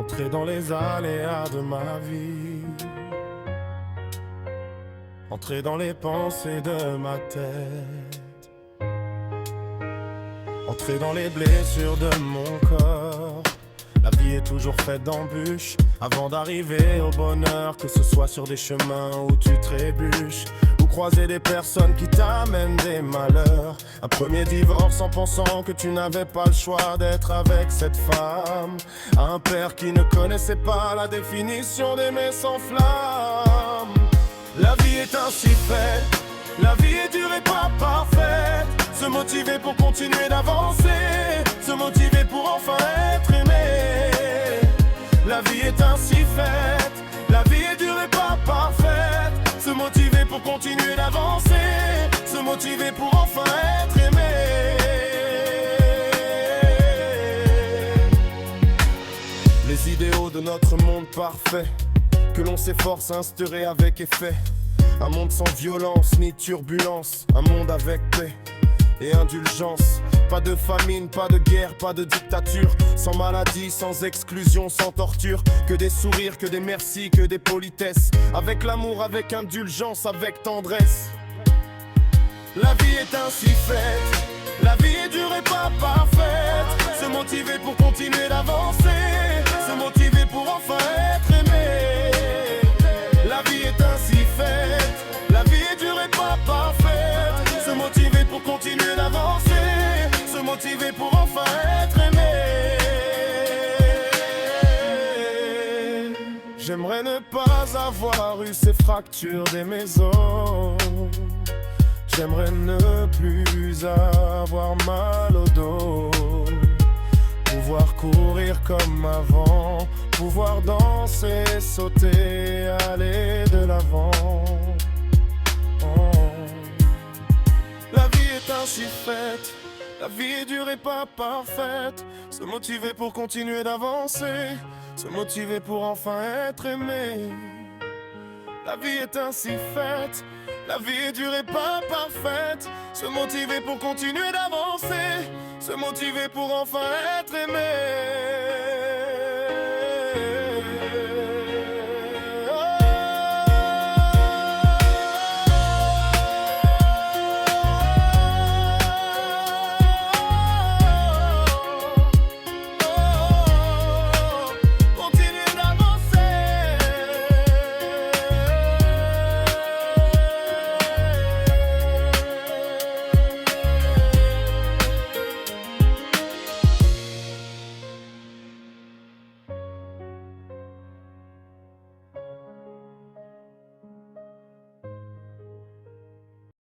entrer dans les aléas de ma vie, entrer dans les pensées de ma tête, entrer dans les blessures de mon corps. La vie est toujours faite d'embûches avant d'arriver au bonheur, que ce soit sur des chemins où tu trébuches ou croiser des personnes qui t'amènent des malheurs. Un premier divorce en pensant que tu n'avais pas le choix d'être avec cette femme. Un père qui ne connaissait pas la définition d'aimer sans flamme. La vie est ainsi faite, la vie est dure et pas parfaite. Se motiver pour continuer d'avancer, se motiver pour enfin être aimé. La vie est ainsi faite, la vie est dure et pas parfaite. Se motiver pour continuer d'avancer, se motiver pour enfin être aimé. Les idéaux de notre monde parfait, que l'on s'efforce à instaurer avec effet. Un monde sans violence ni turbulence, un monde avec paix et indulgence. Pas de famine, pas de guerre, pas de dictature. Sans maladie, sans exclusion, sans torture. Que des sourires, que des merci, que des politesses. Avec l'amour, avec indulgence, avec tendresse. La vie est ainsi faite, la vie est dure et pas parfaite. Se motiver pour continuer d'avancer, se motiver pour enfin être aimé. La vie est ainsi faite, la vie est dure et pas parfaite. Se motiver pour continuer d'avancer, se motiver pour enfin être aimé. J'aimerais ne pas avoir eu ces fractures des maisons. J'aimerais ne plus avoir mal au dos. Pouvoir courir comme avant, pouvoir danser, sauter, aller de l'avant. Oh. La vie est ainsi faite, la vie est dure et pas parfaite. Se motiver pour continuer d'avancer, se motiver pour enfin être aimé. La vie est ainsi faite, la vie est dure et pas parfaite. Se motiver pour continuer d'avancer, se motiver pour enfin être aimé.